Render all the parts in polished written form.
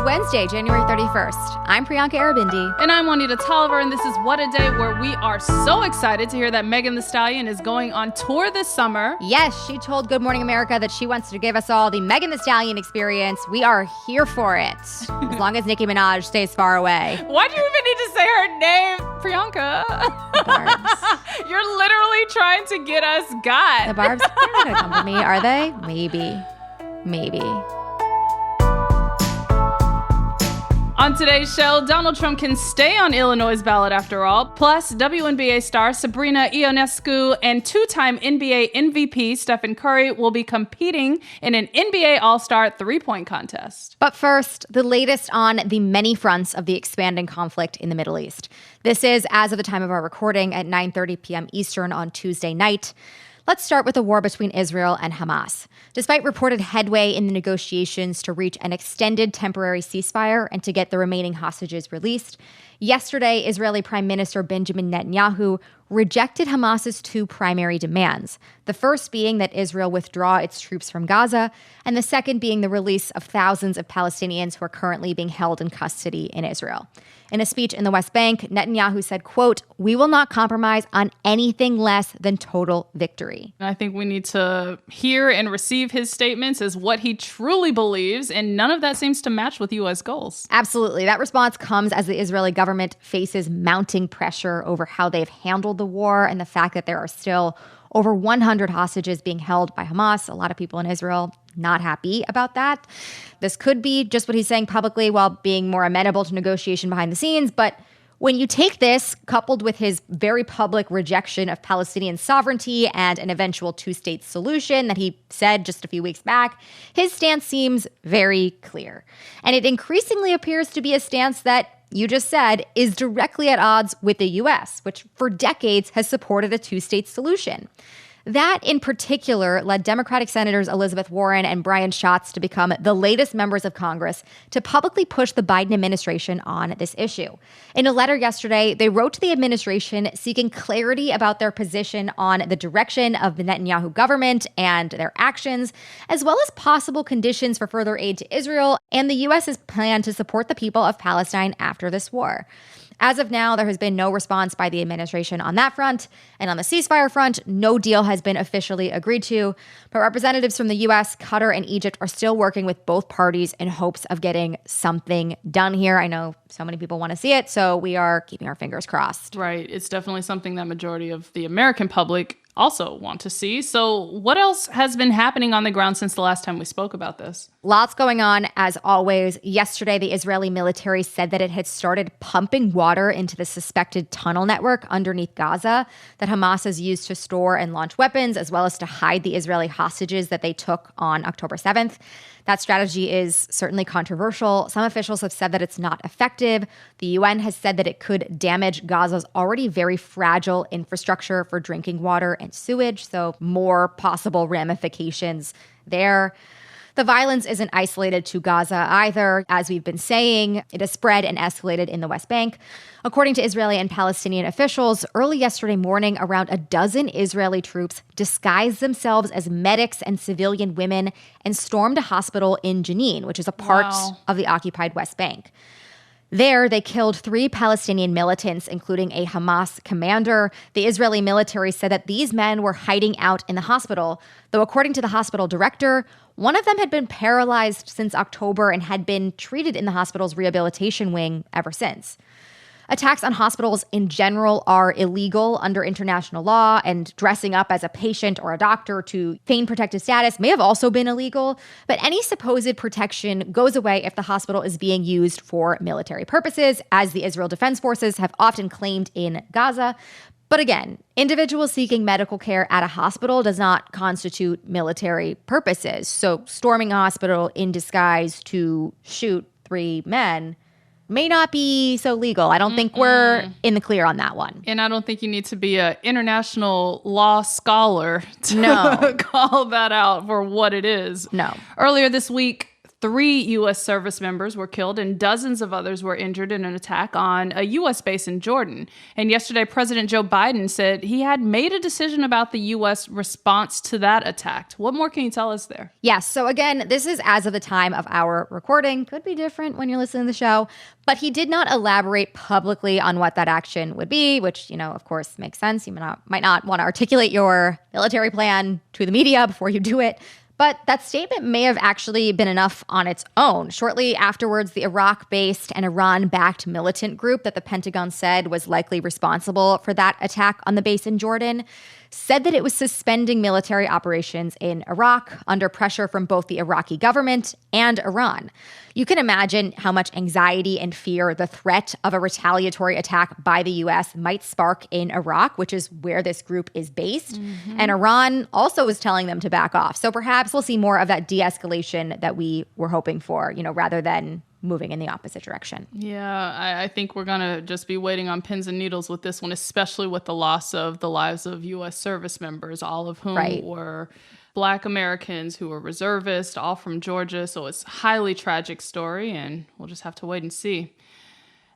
Wednesday, January 31st. I'm Priyanka Arabindi. And I'm Juanita Tolliver, and this is What a Day, where we are so excited to hear that Megan Thee Stallion is going on tour this summer. Yes, she told Good Morning America that she wants to give us all the Megan Thee Stallion experience. We are here for it, as long as Nicki Minaj stays far away. Why do you even need to say her name, Priyanka? Barbs. You're literally trying to get us got. The Barbs, they're not going to come for me, are they? Maybe. On today's show, Donald Trump can stay on Illinois' ballot after all. Plus, WNBA star Sabrina Ionescu and two-time NBA MVP Stephen Curry will be competing in an NBA All-Star three-point contest. But first, the latest on the many fronts of the expanding conflict in the Middle East. This is, as of the time of our recording, at 9:30 p.m. Eastern on Tuesday night. Let's start with the war between Israel and Hamas. Despite reported headway in the negotiations to reach an extended temporary ceasefire and to get the remaining hostages released, yesterday, Israeli Prime Minister Benjamin Netanyahu rejected Hamas's two primary demands, the first being that Israel withdraw its troops from Gaza, and the second being the release of thousands of Palestinians who are currently being held in custody in Israel. In a speech in the West Bank, Netanyahu said, quote, "We will not compromise on anything less than total victory." I think we need to hear and receive his statements as what he truly believes, and none of that seems to match with U.S. goals. Absolutely. That response comes as the Israeli government faces mounting pressure over how they've handled the war and the fact that there are still over 100 hostages being held by Hamas. A lot of people in Israel not happy about that. This could be just what he's saying publicly while being more amenable to negotiation behind the scenes. But when you take this, coupled with his very public rejection of Palestinian sovereignty and an eventual two-state solution that he said just a few weeks back, his stance seems very clear. And it increasingly appears to be a stance that, you just said, is directly at odds with the U.S., which for decades has supported a two-state solution. That, in particular, led Democratic Senators Elizabeth Warren and Brian Schatz to become the latest members of Congress to publicly push the Biden administration on this issue. In a letter yesterday, they wrote to the administration seeking clarity about their position on the direction of the Netanyahu government and their actions, as well as possible conditions for further aid to Israel and the U.S.'s plan to support the people of Palestine after this war. As of now, there has been no response by the administration on that front. And on the ceasefire front, no deal has been officially agreed to. But representatives from the U.S., Qatar, and Egypt are still working with both parties in hopes of getting something done here. I know so many people want to see it, so we are keeping our fingers crossed. Right. It's definitely something that majority of the American public also want to see. So what else has been happening on the ground since the last time we spoke about this? Lots going on, as always. Yesterday, the Israeli military said that it had started pumping water into the suspected tunnel network underneath Gaza that Hamas has used to store and launch weapons, as well as to hide the Israeli hostages that they took on October 7th. That strategy is certainly controversial. Some officials have said that it's not effective. The UN has said that it could damage Gaza's already very fragile infrastructure for drinking water and sewage, so more possible ramifications there. The violence isn't isolated to Gaza either. As we've been saying, it has spread and escalated in the West Bank. According to Israeli and Palestinian officials, early yesterday morning, around a dozen Israeli troops disguised themselves as medics and civilian women and stormed a hospital in Jenin, which is a part of the occupied West Bank. There, they killed 3 Palestinian militants, including a Hamas commander. The Israeli military said that these men were hiding out in the hospital, though according to the hospital director, one of them had been paralyzed since October and had been treated in the hospital's rehabilitation wing ever since. Attacks on hospitals in general are illegal under international law, and dressing up as a patient or a doctor to feign protective status may have also been illegal. But any supposed protection goes away if the hospital is being used for military purposes, as the Israel Defense Forces have often claimed in Gaza. But again, individuals seeking medical care at a hospital does not constitute military purposes. So storming a hospital in disguise to shoot 3 men may not be so legal. I don't think we're in the clear on that one. And I don't think you need to be an international law scholar to call that out for what it is. No. Earlier this week, 3 U.S. service members were killed and dozens of others were injured in an attack on a U.S. base in Jordan. And yesterday, President Joe Biden said he had made a decision about the U.S. response to that attack. What more can you tell us there? Yes. So again, this is as of the time of our recording. Could be different when you're listening to the show. But he did not elaborate publicly on what that action would be, which, of course, makes sense. You might not want to articulate your military plan to the media before you do it. But that statement may have actually been enough on its own. Shortly afterwards, the Iraq-based and Iran-backed militant group that the Pentagon said was likely responsible for that attack on the base in Jordan said that it was suspending military operations in Iraq under pressure from both the Iraqi government and Iran. You can imagine how much anxiety and fear the threat of a retaliatory attack by the U.S. might spark in Iraq, which is where this group is based. And Iran also was telling them to back off. So perhaps we'll see more of that de-escalation that we were hoping for, rather than moving in the opposite direction. Yeah, I think we're going to just be waiting on pins and needles with this one, especially with the loss of the lives of U.S. service members, all of whom were Black Americans who were reservists, all from Georgia. So it's a highly tragic story, and we'll just have to wait and see.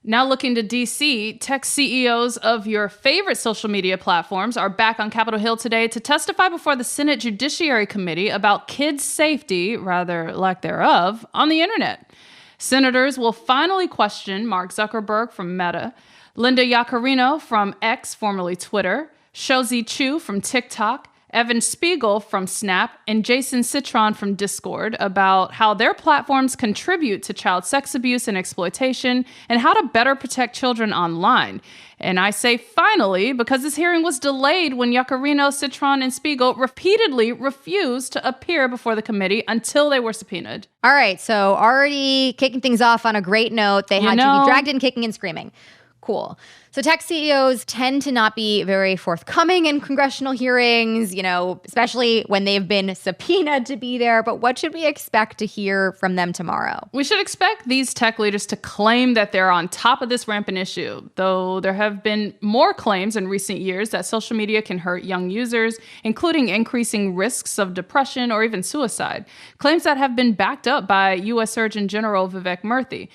Now looking to D.C., tech CEOs of your favorite social media platforms are back on Capitol Hill today to testify before the Senate Judiciary Committee about kids' safety, rather lack thereof, on the internet. Senators will finally question Mark Zuckerberg from Meta, Linda Yaccarino from X, formerly Twitter, Shouzi Chu from TikTok, Evan Spiegel from Snap, and Jason Citron from Discord about how their platforms contribute to child sex abuse and exploitation and how to better protect children online. And I say finally because this hearing was delayed when Yaccarino, Citron, and Spiegel repeatedly refused to appear before the committee until they were subpoenaed. All right, so already kicking things off on a great note. They had to be dragged in kicking and screaming. Cool. So tech CEOs tend to not be very forthcoming in congressional hearings, especially when they've been subpoenaed to be there. But what should we expect to hear from them tomorrow? We should expect these tech leaders to claim that they're on top of this rampant issue, though there have been more claims in recent years that social media can hurt young users, including increasing risks of depression or even suicide, claims that have been backed up by U.S. Surgeon General Vivek Murthy.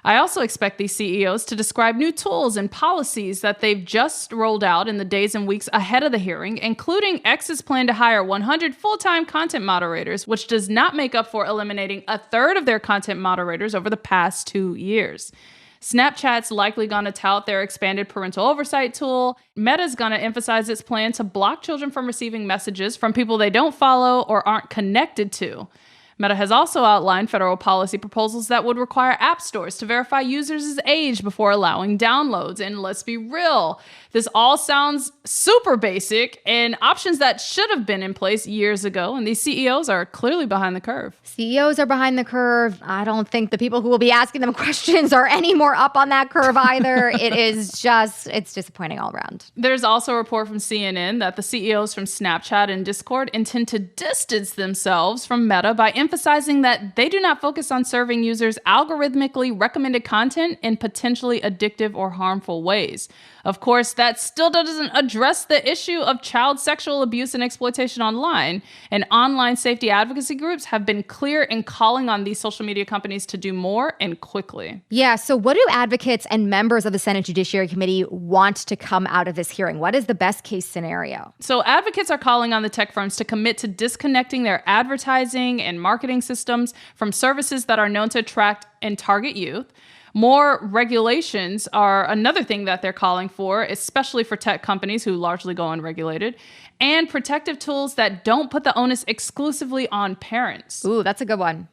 I also expect these CEOs to describe new tools and policies that they've just rolled out in the days and weeks ahead of the hearing, including X's plan to hire 100 full-time content moderators, which does not make up for eliminating a third of their content moderators over the past 2 years. Snapchat's likely going to tout their expanded parental oversight tool. Meta's going to emphasize its plan to block children from receiving messages from people they don't follow or aren't connected to. Meta has also outlined federal policy proposals that would require app stores to verify users' age before allowing downloads. And let's be real, this all sounds super basic and options that should have been in place years ago. And these CEOs are clearly behind the curve. CEOs are behind the curve. I don't think the people who will be asking them questions are any more up on that curve either. It's disappointing all around. There's also a report from CNN that the CEOs from Snapchat and Discord intend to distance themselves from Meta by emphasizing that they do not focus on serving users algorithmically recommended content in potentially addictive or harmful ways. Of course, that still doesn't address the issue of child sexual abuse and exploitation online, and online safety advocacy groups have been clear in calling on these social media companies to do more and quickly. Yeah, so what do advocates and members of the Senate Judiciary Committee want to come out of this hearing? What is the best case scenario? So advocates are calling on the tech firms to commit to disconnecting their advertising and marketing systems from services that are known to attract and target youth. More regulations are another thing that they're calling for, especially for tech companies who largely go unregulated, and protective tools that don't put the onus exclusively on parents. Ooh, that's a good one.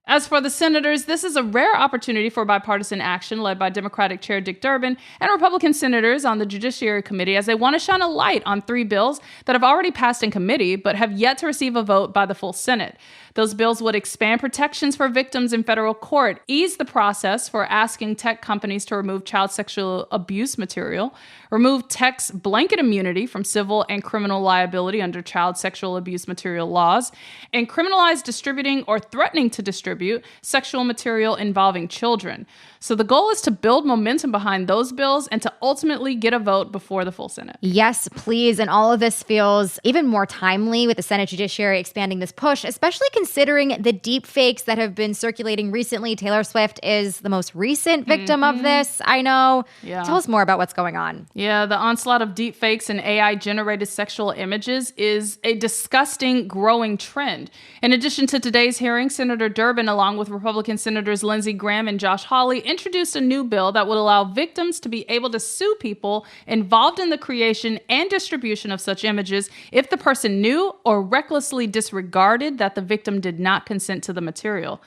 As for the senators, this is a rare opportunity for bipartisan action led by Democratic Chair Dick Durbin and Republican senators on the Judiciary Committee as they want to shine a light on 3 bills that have already passed in committee but have yet to receive a vote by the full Senate. Those bills would expand protections for victims in federal court, ease the process for asking tech companies to remove child sexual abuse material, remove tech's blanket immunity from civil and criminal liability under child sexual abuse material laws, and criminalize distributing or threatening to distribute distribute sexual material involving children. So the goal is to build momentum behind those bills and to ultimately get a vote before the full Senate. Yes, please. And all of this feels even more timely with the Senate Judiciary expanding this push, especially considering the deep fakes that have been circulating recently. Taylor Swift is the most recent victim of this. I know. Yeah. Tell us more about what's going on. Yeah, the onslaught of deep fakes and AI-generated sexual images is a disgusting, growing trend. In addition to today's hearing, Senator Durbin, along with Republican Senators Lindsey Graham and Josh Hawley, introduced a new bill that would allow victims to be able to sue people involved in the creation and distribution of such images if the person knew or recklessly disregarded that the victim did not consent to the material.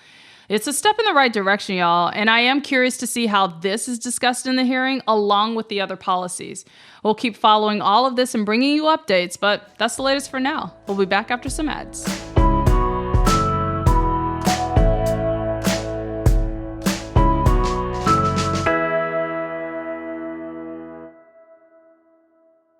It's a step in the right direction, y'all, and I am curious to see how this is discussed in the hearing along with the other policies. We'll keep following all of this and bringing you updates, but that's the latest for now. We'll be back after some ads.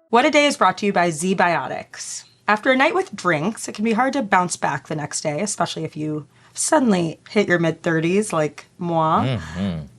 What a Day is brought to you by ZBiotics. After a night with drinks, it can be hard to bounce back the next day, especially if you suddenly hit your mid-30s like moi.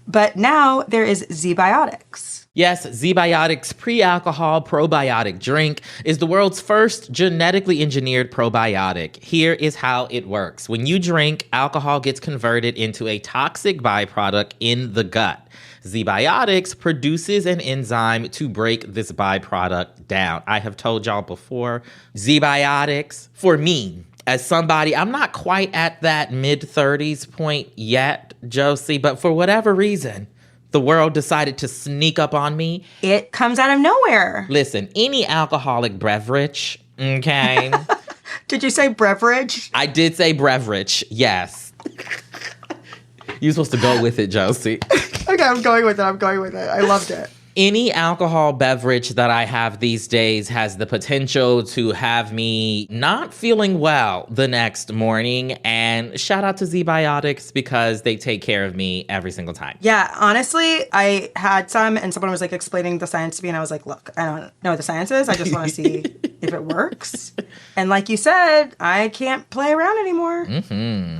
But now there is ZBiotics. Yes, ZBiotics pre-alcohol probiotic drink is the world's first genetically engineered probiotic. Here is how it works. When you drink, alcohol gets converted into a toxic byproduct in the gut. ZBiotics produces an enzyme to break this byproduct down. I have told y'all before, ZBiotics, for me, as somebody, I'm not quite at that mid-30s point yet, Josie, but for whatever reason, the world decided to sneak up on me. It comes out of nowhere. Listen, any alcoholic beverage, okay? Did you say beverage? I did say beverage, yes. You're supposed to go with it, Josie. Okay, I'm going with it. I loved it. Any alcohol beverage that I have these days has the potential to have me not feeling well the next morning. And shout out to ZBiotics because they take care of me every single time. Yeah, honestly, I had some and someone was like explaining the science to me and I was like, look, I don't know what the science is. I just want to see if it works. And like you said, I can't play around anymore.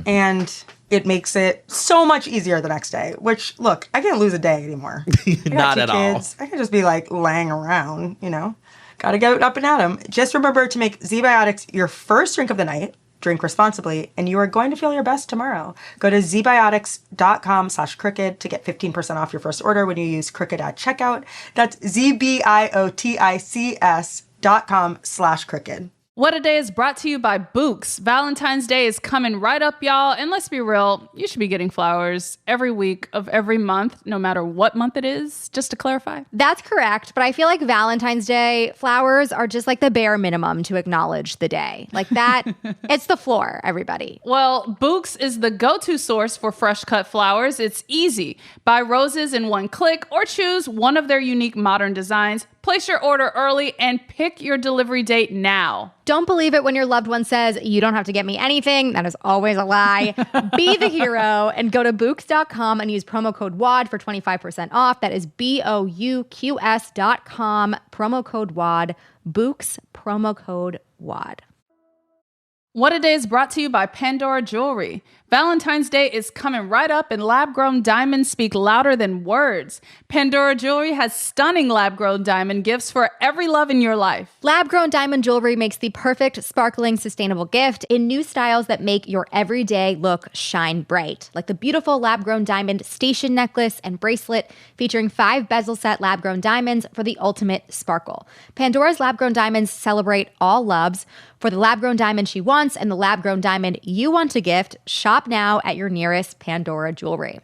And it makes it so much easier the next day, which, look, I can't lose a day anymore. Not at all. I can just be like laying around, you know. Gotta get up and at 'em. Just remember to make ZBiotics your first drink of the night. Drink responsibly, and you are going to feel your best tomorrow. Go to zbiotics.com/crooked to get 15% off your first order when you use crooked at checkout. That's zbiotics.com/crooked. What a Day is brought to you by Books. Valentine's Day is coming right up, y'all. And let's be real, you should be getting flowers every week of every month, no matter what month it is, just to clarify. That's correct, but I feel like Valentine's Day flowers are just like the bare minimum to acknowledge the day. Like that, it's the floor, everybody. Well, Books is the go-to source for fresh cut flowers. It's easy. Buy roses in one click or choose one of their unique modern designs. Place your order early and pick your delivery date now. Don't believe it when your loved one says, you don't have to get me anything. That is always a lie. Be the hero and go to Books.com and use promo code WAD for 25% off. That is BOUQS.com, promo code WAD. Books, promo code WAD. What a Day is brought to you by Pandora Jewelry. Valentine's Day is coming right up and lab-grown diamonds speak louder than words. Pandora Jewelry has stunning lab-grown diamond gifts for every love in your life. Lab-grown diamond jewelry makes the perfect, sparkling, sustainable gift in new styles that make your everyday look shine bright. Like the beautiful lab-grown diamond station necklace and bracelet featuring 5 bezel-set lab-grown diamonds for the ultimate sparkle. Pandora's lab-grown diamonds celebrate all loves. For the lab-grown diamond she wants and the lab-grown diamond you want to gift, shop now at your nearest Pandora Jewelry.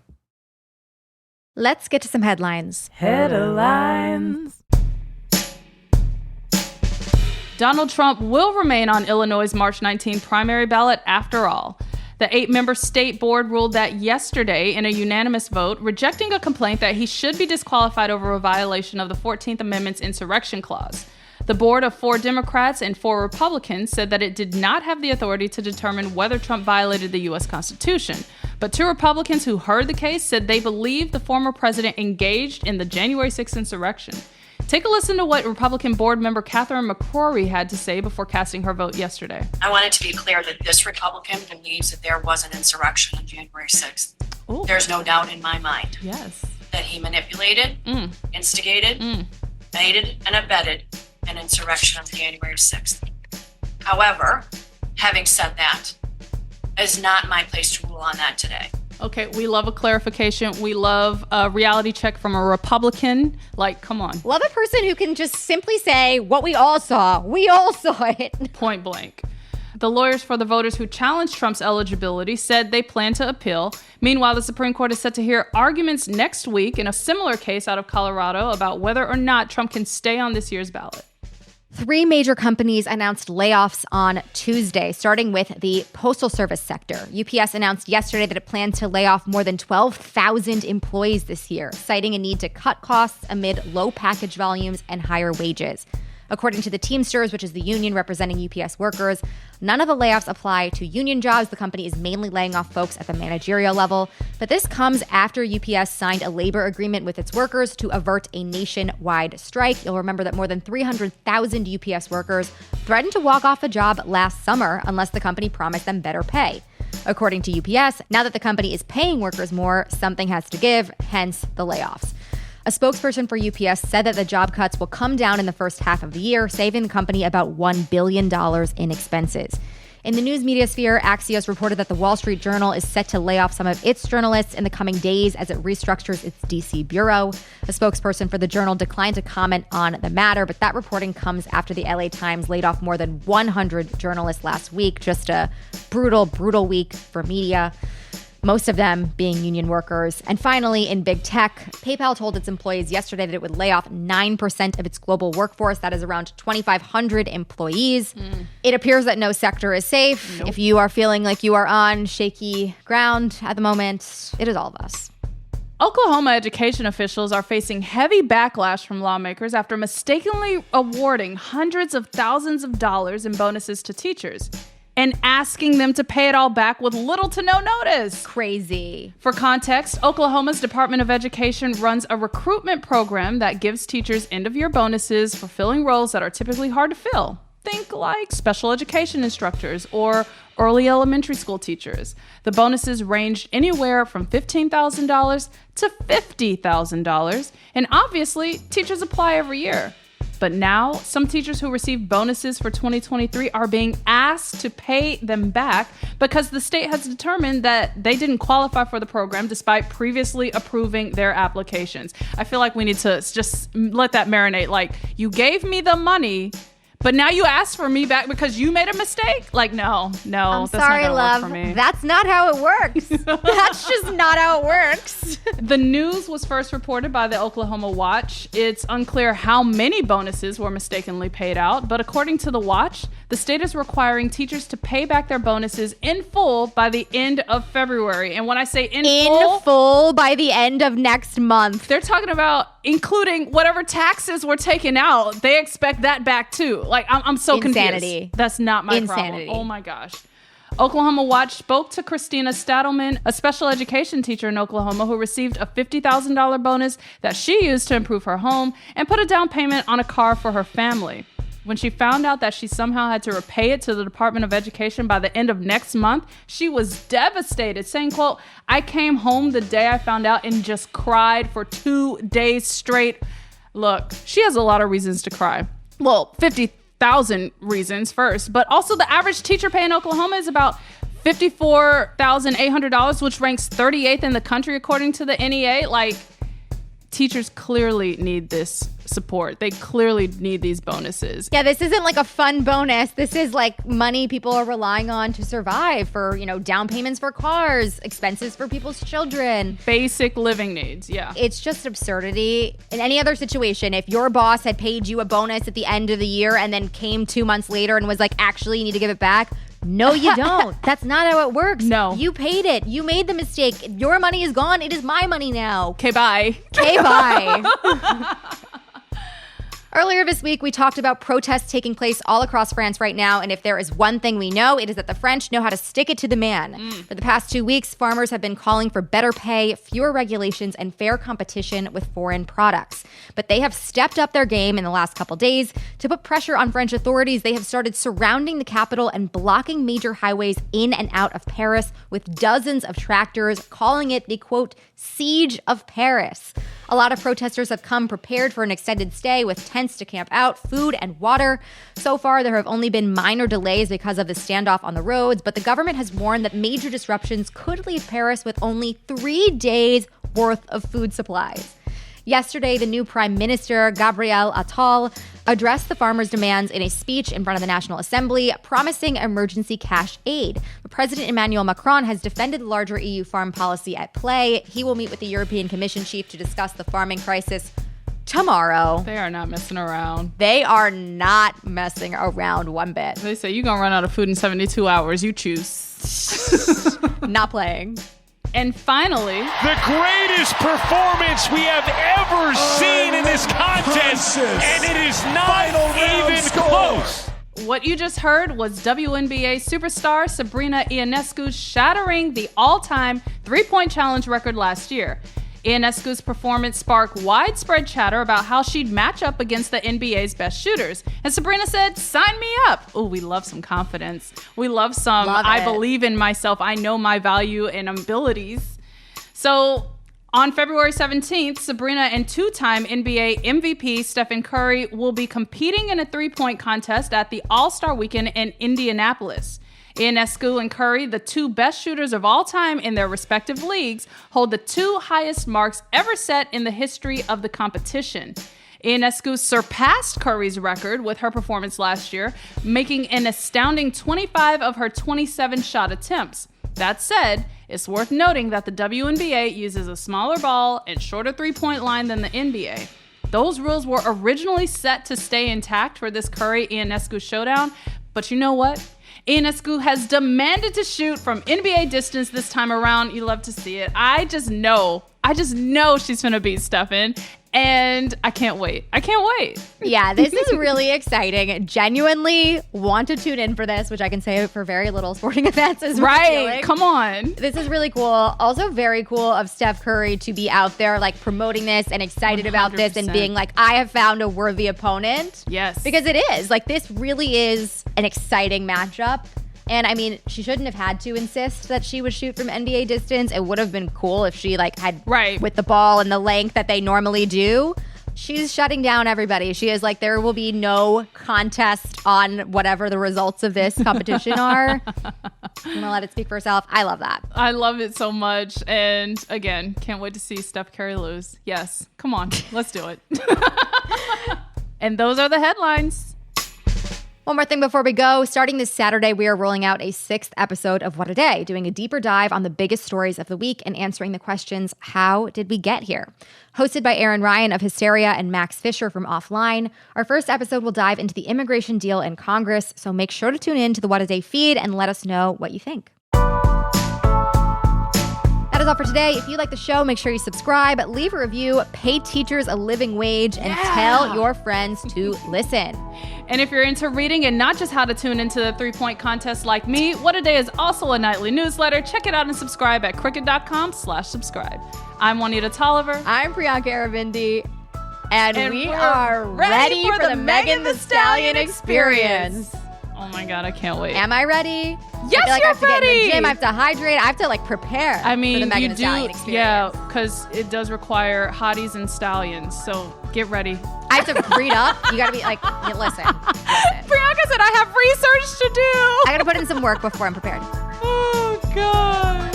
Let's get to some headlines. Headlines. Donald Trump will remain on Illinois' March 19 primary ballot after all. The 8-member state board ruled that yesterday in a unanimous vote, rejecting a complaint that he should be disqualified over a violation of the 14th Amendment's insurrection clause. The board of 4 Democrats and 4 Republicans said that it did not have the authority to determine whether Trump violated the U.S. Constitution. But 2 Republicans who heard the case said they believed the former president engaged in the January 6th insurrection. Take a listen to what Republican board member Catherine McCrory had to say before casting her vote yesterday. I want it to be clear that this Republican believes that there was an insurrection on January 6th. Ooh. There's no doubt in my mind Yes. that he manipulated, instigated, aided, and abetted an insurrection on January 6th. However, having said that, is not my place to rule on that today. Okay, we love a clarification. We love a reality check from a Republican. Like, come on. Love a person who can just simply say what we all saw. We all saw it. Point blank. The lawyers for the voters who challenged Trump's eligibility said they plan to appeal. Meanwhile, the Supreme Court is set to hear arguments next week in a similar case out of Colorado about whether or not Trump can stay on this year's ballot. 3 major companies announced layoffs on Tuesday, starting with the Postal Service sector. UPS announced yesterday that it plans to lay off more than 12,000 employees this year, citing a need to cut costs amid low package volumes and higher wages. According to the Teamsters, which is the union representing UPS workers, none of the layoffs apply to union jobs. The company is mainly laying off folks at the managerial level. But this comes after UPS signed a labor agreement with its workers to avert a nationwide strike. You'll remember that more than 300,000 UPS workers threatened to walk off the job last summer unless the company promised them better pay. According to UPS, now that the company is paying workers more, something has to give, hence the layoffs. A spokesperson for UPS said that the job cuts will come down in the first half of the year, saving the company about $1 billion in expenses. In the news media sphere, Axios reported that the Wall Street Journal is set to lay off some of its journalists in the coming days as it restructures its D.C. bureau. A spokesperson for the Journal declined to comment on the matter, but that reporting comes after the LA Times laid off more than 100 journalists last week. Just a brutal, brutal week for media, most of them being union workers. And finally, in big tech, PayPal told its employees yesterday that it would lay off 9% of its global workforce. That is around 2,500 employees. It appears that no sector is safe. If you are feeling like you are on shaky ground at the moment, it is all of us. Oklahoma education officials are facing heavy backlash from lawmakers after mistakenly awarding hundreds of thousands of dollars in bonuses to teachers and asking them to pay it all back with little to no notice. Crazy. For context, Oklahoma's Department of Education runs a recruitment program that gives teachers end-of-year bonuses for filling roles that are typically hard to fill. Think like special education instructors or early elementary school teachers. The bonuses ranged anywhere from $15,000 to $50,000, and obviously, teachers apply every year. But now, some teachers who received bonuses for 2023 are being asked to pay them back because the state has determined that they didn't qualify for the program despite previously approving their applications. I feel like we need to just let that marinate. Like, you gave me the money, but now you asked for me back because you made a mistake? Like, no, I'm that's sorry, not gonna love. work for me. That's not how it works. That's just not how it works. The news was first reported by the Oklahoma Watch. It's unclear how many bonuses were mistakenly paid out, but according to the Watch, the state is requiring teachers to pay back their bonuses in full by the end of February. And when I say in full by the end of next month. they're talking about including whatever taxes were taken out. They expect that back too. Like, I'm so Insanity. confused. That's not my Insanity. problem. Oh my gosh. Oklahoma Watch spoke to Christina Stadelman, a special education teacher in Oklahoma who received a $50,000 bonus that she used to improve her home and put a down payment on a car for her family. When she found out that she somehow had to repay it to the Department of Education by the end of next month, she was devastated, saying, quote, "I came home the day I found out and just cried for 2 days straight." Look, she has a lot of reasons to cry. Well, 50,000 reasons first, but also the average teacher pay in Oklahoma is about $54,800, which ranks 38th in the country according to the NEA. Like, teachers clearly need this support. They clearly need these bonuses. Yeah, this isn't like a fun bonus. This is like money people are relying on to survive for, down payments for cars, expenses for people's children. Basic living needs, yeah. It's just absurdity. In any other situation, if your boss had paid you a bonus at the end of the year and then came 2 months later and was like, actually, you need to give it back. No, you don't. That's not how it works. No. You paid it. You made the mistake. Your money is gone. It is my money now. Okay, bye. Okay, bye. Earlier this week, we talked about protests taking place all across France right now, and if there is one thing we know, it is that the French know how to stick it to the man. For the past 2 weeks, farmers have been calling for better pay, fewer regulations, and fair competition with foreign products. But they have stepped up their game in the last couple days. To put pressure on French authorities, they have started surrounding the capital and blocking major highways in and out of Paris with dozens of tractors, calling it the, quote, siege of Paris. A lot of protesters have come prepared for an extended stay with tents to camp out, food and water. So far, there have only been minor delays because of the standoff on the roads, but the government has warned that major disruptions could leave Paris with only 3 days worth of food supplies. Yesterday, the new Prime Minister, Gabriel Attal, addressed the farmers' demands in a speech in front of the National Assembly, promising emergency cash aid. But President Emmanuel Macron has defended the larger EU farm policy at play. He will meet with the European Commission chief to discuss the farming crisis tomorrow. They are not messing around. They are not messing around one bit. They say you're going to run out of food in 72 hours. You choose. Not playing. And finally, the greatest performance we have ever seen in this contest, and it is not even close. What you just heard was WNBA superstar Sabrina Ionescu shattering the all-time three-point challenge record last year. Ionescu's performance sparked widespread chatter about how she'd match up against the NBA's best shooters. And Sabrina said, sign me up. Oh, we love some confidence. We love some, I believe in myself. I know my value and abilities. So on February 17th, Sabrina and two-time NBA MVP Stephen Curry will be competing in a three-point contest at the All-Star Weekend in Indianapolis. Ionescu and Curry, the two best shooters of all time in their respective leagues, hold the 2 highest marks ever set in the history of the competition. Ionescu surpassed Curry's record with her performance last year, making an astounding 25 of her 27 shot attempts. That said, it's worth noting that the WNBA uses a smaller ball and shorter three-point line than the NBA. Those rules were originally set to stay intact for this Curry-Ionescu showdown, but you know what? Ionescu has demanded to shoot from NBA distance this time around. You love to see it. I just know she's gonna beat Stephen, and I can't wait. Yeah, this is really exciting. Genuinely want to tune in for this, which I can say for very little sporting events is right. Come on. This is really cool. Also very cool of Steph Curry to be out there like promoting this and excited 100%. About this and being like, I have found a worthy opponent. Yes. Because it is. Like, this really is an exciting matchup. And I mean, she shouldn't have had to insist that she would shoot from NBA distance. It would have been cool if she like had with the ball and the length that they normally do. She's shutting down everybody. She is like, there will be no contest on whatever the results of this competition are. I'm gonna let it speak for herself. I love that. I love it so much. And again, can't wait to see Steph Curry lose. Yes, come on, let's do it. And those are the headlines. One more thing before we go. Starting this Saturday, we are rolling out a 6th episode of What a Day, doing a deeper dive on the biggest stories of the week and answering the questions, how did we get here? Hosted by Aaron Ryan of Hysteria and Max Fisher from Offline, our first episode will dive into the immigration deal in Congress, so make sure to tune in to the What a Day feed and let us know what you think. That is all for today. If you like the show, make sure you subscribe, leave a review, pay teachers a living wage, and tell your friends to listen. And if you're into reading and not just how to tune into the 3-point contest like me, What a Day is also a nightly newsletter. Check it out and subscribe at crooked.com/subscribe. I'm Juanita Tolliver. I'm Priyanka Aravindi. And we are ready for the Megan Thee Stallion experience. Oh my God, I can't wait. Am I ready? Yes, I feel like you're I have to ready. get in the gym. I have to hydrate. I have to prepare. I mean, for the Megan you Thee Stallion do, experience. yeah, because it does require hotties and stallions. So get ready. I have to read up. You got to be listen. Priyanka said I have research to do. I got to put in some work before I'm prepared. Oh God.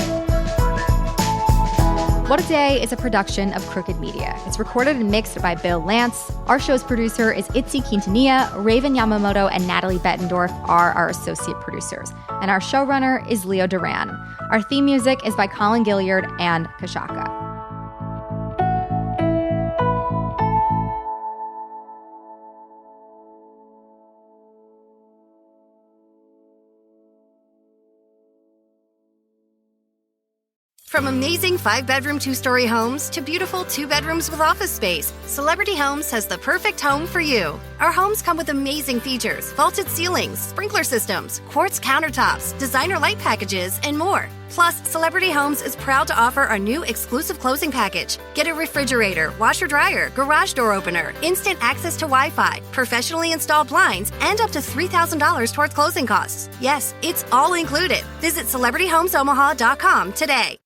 What a Day is a production of Crooked Media. It's recorded and mixed by Bill Lance. Our show's producer is Itzy Quintanilla. Raven Yamamoto and Natalie Bettendorf are our associate producers. And our showrunner is Leo Duran. Our theme music is by Colin Gilliard and Kashaka. From amazing 5-bedroom, 2-story homes to beautiful 2 bedrooms with office space, Celebrity Homes has the perfect home for you. Our homes come with amazing features, vaulted ceilings, sprinkler systems, quartz countertops, designer light packages, and more. Plus, Celebrity Homes is proud to offer our new exclusive closing package. Get a refrigerator, washer-dryer, garage door opener, instant access to Wi-Fi, professionally installed blinds, and up to $3,000 towards closing costs. Yes, it's all included. Visit CelebrityHomesOmaha.com today.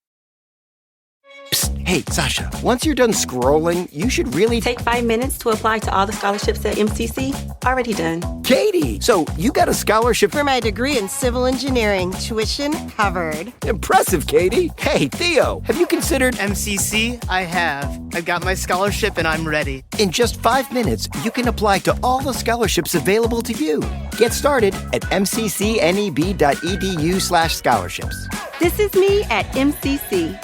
Psst, hey, Sasha, once you're done scrolling, you should really take 5 minutes to apply to all the scholarships at MCC. Already done. Katie, so you got a scholarship for my degree in civil engineering. Tuition covered. Impressive, Katie. Hey, Theo, have you considered MCC? I have. I've got my scholarship and I'm ready. In just 5 minutes, you can apply to all the scholarships available to you. Get started at mccneb.edu/scholarships. This is me at MCC.